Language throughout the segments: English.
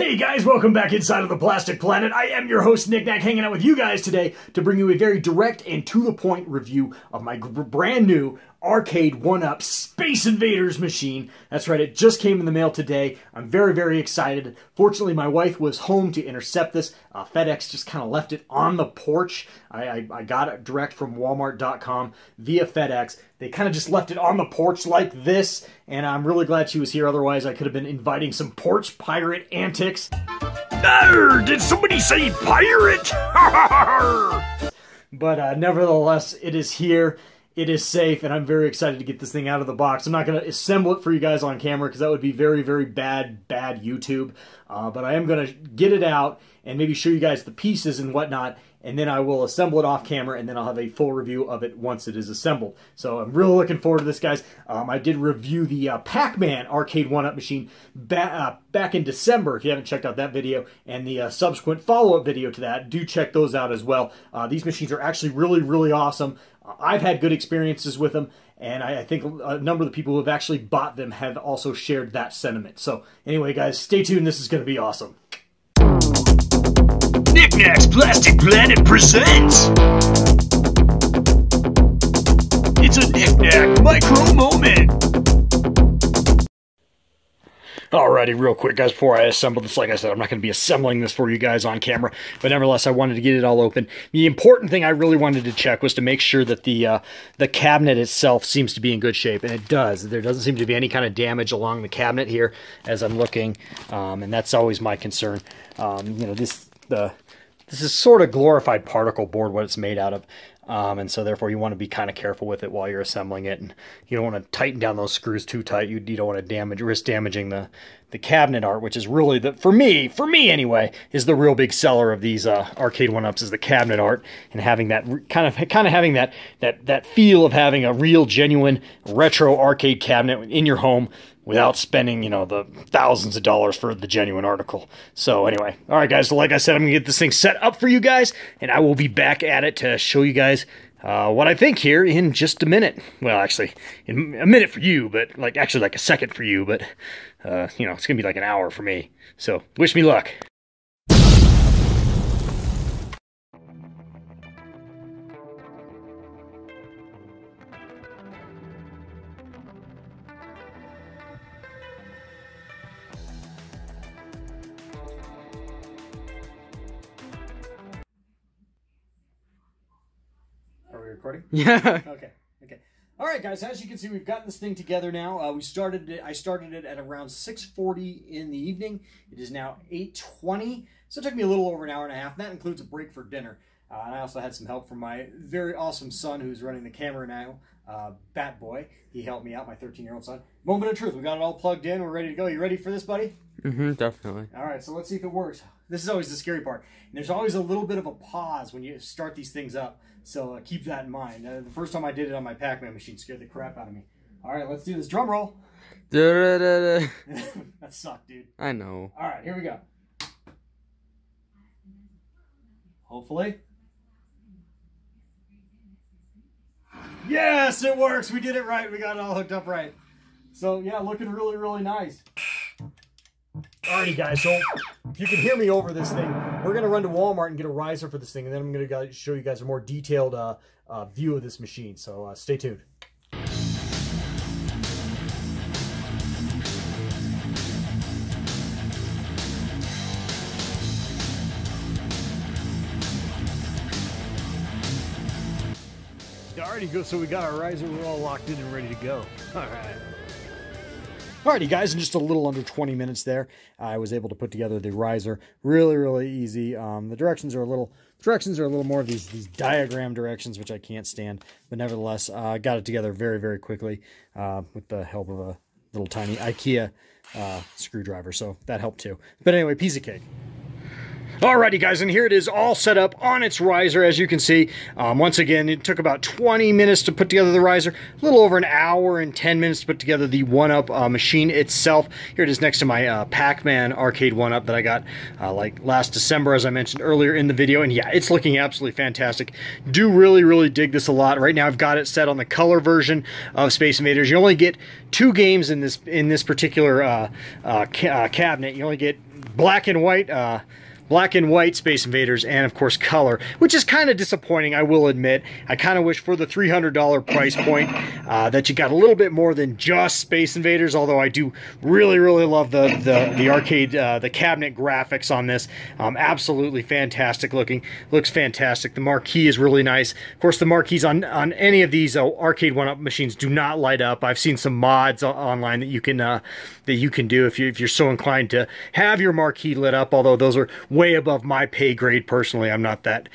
Hey guys, welcome back inside of the Plastic Planet. I am your host, Nick Nack, hanging out with you guys today to bring you a very direct and to-the-point review of my brand new arcade 1-up Space Invaders machine. That's right, it just came in the mail today. I'm very, very excited. Fortunately, my wife was home to intercept this. FedEx just kind of left it on the porch. I got it direct from Walmart.com via FedEx. They kind of just left it on the porch like this, and I'm really glad she was here. Otherwise, I could have been inviting some porch pirate antics. Arr, did somebody say pirate? But nevertheless, it is here. It is safe, and I'm very excited to get this thing out of the box. I'm not going to assemble it for you guys on camera because that would be very, very bad YouTube. But I am going to get it out and maybe show you guys the pieces and whatnot, and then I will assemble it off camera, and then I'll have a full review of it once it is assembled. So I'm really looking forward to this, guys. I did review the Pac-Man arcade 1-up machine back in December. If you haven't checked out that video and the subsequent follow-up video to that, do check those out as well. These machines are actually really, really awesome. I've had good experiences with them, and I think a number of the people who have actually bought them have also shared that sentiment. So anyway, guys, stay tuned. This is going to be awesome. Nick Nack's Plastic Planet presents. It's a Nick Nack micro moment. Alrighty, real quick, guys, before I assemble this, like I said, I'm not going to be assembling this for you guys on camera, but nevertheless, I wanted to get it all open. The important thing I really wanted to check was to make sure that the cabinet itself seems to be in good shape, and it does. There doesn't seem to be any kind of damage along the cabinet here as I'm looking, and that's always my concern. You know, this is sort of glorified particle board, what it's made out of. And so therefore you want to be kind of careful with it while you're assembling it, and you don't want to tighten down those screws too tight. You don't want to risk damaging the cabinet art, which is really for me anyway, is the real big seller of these arcade 1-ups, is the cabinet art, and having that kind of having that feel of having a real genuine retro arcade cabinet in your home without spending, you know, the thousands of dollars for the genuine article. So anyway, all right, guys, so like I said, I'm gonna get this thing set up for you guys, and I will be back at it to show you guys what I think here in just a minute. Well, actually, in a minute for you, but actually like a second for you, but you know, it's gonna be like an hour for me. So wish me luck. Are we recording? Yeah. Okay. All right, guys. As you can see, we've gotten this thing together now. I started it at around 6:40 in the evening. It is now 8:20, so it took me a little over an hour and a half. And that includes a break for dinner. And I also had some help from my very awesome son, who's running the camera now, Bat Boy. He helped me out, my 13-year-old son. Moment of truth. We got it all plugged in. We're ready to go. You ready for this, buddy? Mm-hmm, definitely. All right, so let's see if it works. This is always the scary part. And there's always a little bit of a pause when you start these things up. So keep that in mind. The first time I did it on my Pac-Man machine scared the crap out of me. All right, let's do this. Drum roll. Da-da-da-da. That sucked, dude. I know. All right, here we go. Hopefully. Yes, it works. We did it right. We got it all hooked up right. So, yeah, looking really, really nice. Alrighty, guys, so if you can hear me over this thing, we're going to run to Walmart and get a riser for this thing, and then I'm going to show you guys a more detailed view of this machine, so stay tuned. Alrighty, so we got our riser, we're all locked in and ready to go. Alright. Alrighty, guys, in just a little under 20 minutes there, I was able to put together the riser. Really, really easy. The directions are a little more of these diagram directions, which I can't stand. But nevertheless, I got it together very, very quickly with the help of a little tiny IKEA screwdriver. So that helped too. But anyway, piece of cake. Alrighty guys, and here it is all set up on its riser, as you can see. Once again, it took about 20 minutes to put together the riser, a little over an hour and 10 minutes to put together the 1-Up machine itself. Here it is next to my Pac-Man arcade 1-Up that I got like last December, as I mentioned earlier in the video, and yeah, it's looking absolutely fantastic. Do really dig this a lot. Right now I've got it set on the color version of Space Invaders. You only get 2 games in this particular cabinet. You only get black and white Space Invaders, and of course color, which is kind of disappointing, I will admit. I kind of wish for the $300 price point that you got a little bit more than just Space Invaders, although I do really love the arcade, the cabinet graphics on this. Absolutely fantastic looking. Looks fantastic. The marquee is really nice. Of course, the marquees on any of these arcade 1-Up machines do not light up. I've seen some mods online that you can do if you're so inclined to have your marquee lit up, although those are way above my pay grade personally. I'm not that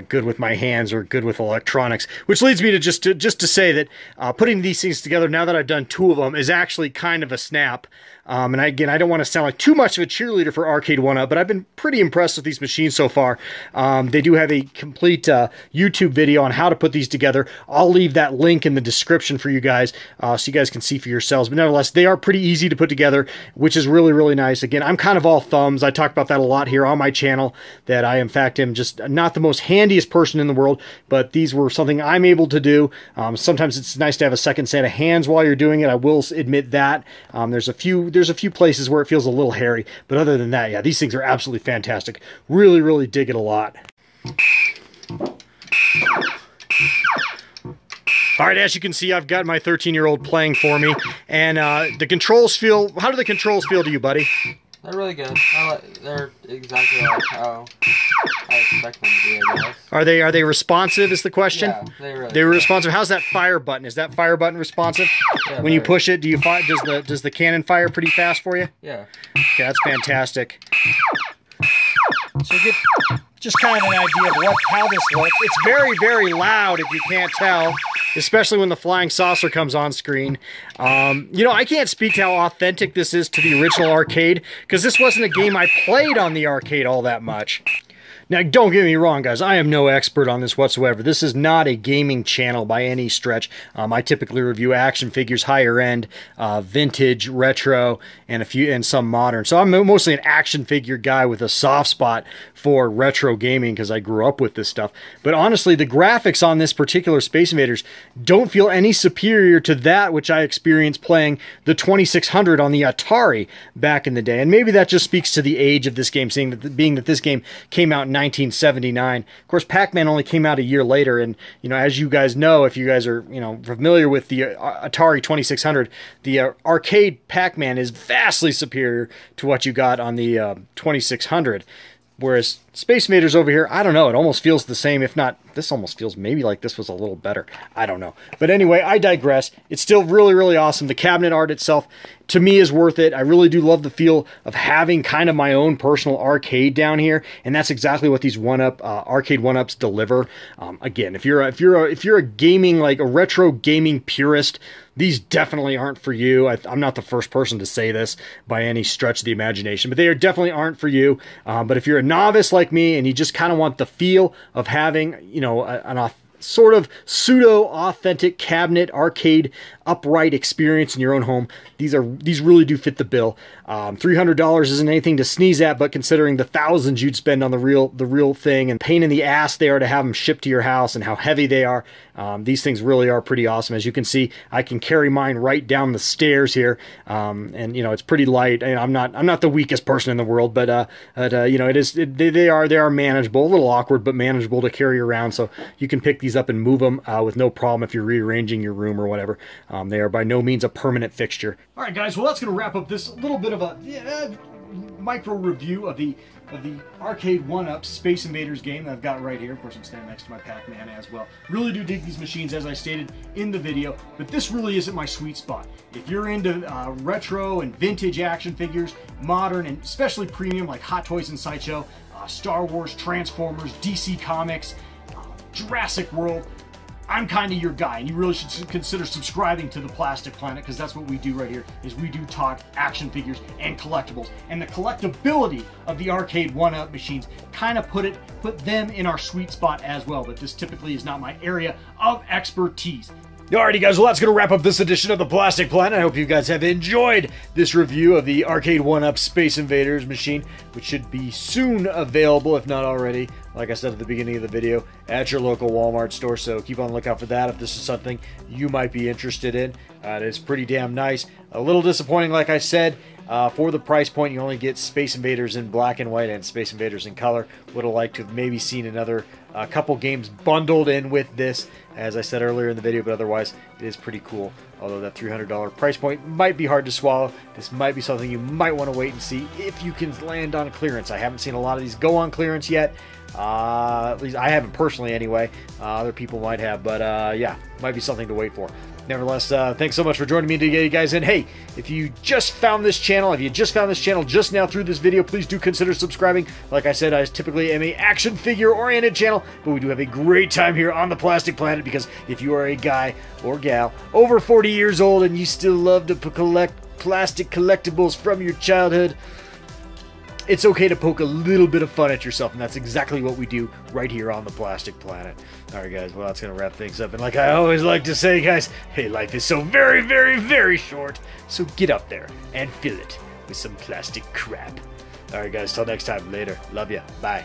good with my hands or good with electronics, which leads me to just to say that putting these things together, now that I've done 2 of them, is actually kind of a snap. And again, I don't want to sound like too much of a cheerleader for arcade 1-Up, but I've been pretty impressed with these machines so far. They do have a complete YouTube video on how to put these together. I'll leave that link in the description for you guys, so you guys can see for yourselves. But nevertheless, they are pretty easy to put together, which is really nice. Again, I'm kind of all thumbs. I talk about that a lot here on my channel, that I in fact am just not the most handiest person in the world, but these were something I'm able to do. Sometimes it's nice to have a second set of hands while you're doing it. I will admit that. There's a few places where it feels a little hairy, but other than that, yeah, these things are absolutely fantastic. Really dig it a lot. All right, as you can see, I've got my 13-year-old playing for me, and the controls feel... How do the controls feel to you, buddy? They're really good. They're exactly like how I expect them to be, I guess. Are they responsive is the question? Yeah, they're responsive. How's that fire button? Is that fire button responsive? Yeah, when you push it, does the cannon fire pretty fast for you? Yeah. Okay, that's fantastic. So get just kind of an idea of how this looks. It's very loud if you can't tell, especially when the flying saucer comes on screen. You know, I can't speak to how authentic this is to the original arcade, because this wasn't a game I played on the arcade all that much. Now, don't get me wrong, guys. I am no expert on this whatsoever. This is not a gaming channel by any stretch. I typically review action figures, higher end, vintage, retro, and some modern. So I'm mostly an action figure guy with a soft spot for retro gaming because I grew up with this stuff. But honestly, the graphics on this particular Space Invaders don't feel any superior to that which I experienced playing the 2600 on the Atari back in the day. And maybe that just speaks to the age of this game, being that this game came out in 1979. Of course, Pac-Man only came out a year later, and you know, as you guys know, if you guys are familiar with the Atari 2600, the arcade Pac-Man is vastly superior to what you got on the 2600. Whereas Space Invaders over here, I don't know, it almost feels the same, if not, this almost feels maybe like this was a little better. I don't know. But anyway, I digress. It's still really awesome. The cabinet art itself, to me, is worth it. I really do love the feel of having kind of my own personal arcade down here, and that's exactly what these arcade 1-Ups deliver. Again, if you're a gaming, like a retro gaming purist, these definitely aren't for you. I'm not the first person to say this by any stretch of the imagination, but they definitely aren't for you. But if you're a novice like me and you just kind of want the feel of having, you know, an sort of pseudo-authentic cabinet arcade upright experience in your own home, these really do fit the bill. $300 isn't anything to sneeze at, but considering the thousands you'd spend on the real thing and pain in the ass they are to have them shipped to your house and how heavy they are, these things really are pretty awesome. As you can see, I can carry mine right down the stairs here, and you know, it's pretty light. I'm not the weakest person in the world, but you know, they are manageable, a little awkward, but manageable to carry around. So you can pick these up and move them with no problem if you're rearranging your room or whatever. They are by no means a permanent fixture. All right, guys. Well, that's going to wrap up this little bit of a micro review of the arcade 1-Up Space Invaders game that I've got right here. Of course, I'm standing next to my Pac-Man as well. Really do dig these machines, as I stated in the video, but this really isn't my sweet spot. If you're into retro and vintage action figures, modern and especially premium like Hot Toys and Sideshow, Star Wars, Transformers, DC Comics, Jurassic World, I'm kind of your guy, and you really should consider subscribing to the Plastic Planet, because that's what we do right here, is we do talk action figures and collectibles. And the collectability of the arcade 1-up machines kind of put them in our sweet spot as well, but this typically is not my area of expertise. Alrighty guys, well that's going to wrap up this edition of the Plastic Planet. I hope you guys have enjoyed this review of the Arcade 1-Up Space Invaders machine, which should be soon available, if not already, like I said at the beginning of the video, at your local Walmart store. So keep on the lookout for that if this is something you might be interested in. It is pretty damn nice. A little disappointing, like I said. For the price point, you only get Space Invaders in black and white and Space Invaders in color. Would have liked to have maybe seen another couple games bundled in with this, as I said earlier in the video, but otherwise it is pretty cool. Although that $300 price point might be hard to swallow. This might be something you might want to wait and see if you can land on clearance. I haven't seen a lot of these go on clearance yet. At least I haven't personally anyway. Other people might have, but yeah, might be something to wait for. Nevertheless, thanks so much for joining me today, guys. And hey, if you just found this channel, just now through this video, please do consider subscribing. Like I said, I typically am a action figure-oriented channel, but we do have a great time here on the Plastic Planet, because if you are a guy or gal over 40 years old and you still love to collect plastic collectibles from your childhood, it's okay to poke a little bit of fun at yourself, and that's exactly what we do right here on the Plastic Planet. Alright guys, well that's going to wrap things up, and like I always like to say, guys, hey, life is so very, very, very short, so get up there and fill it with some plastic crap. Alright guys, till next time, later, love ya, bye.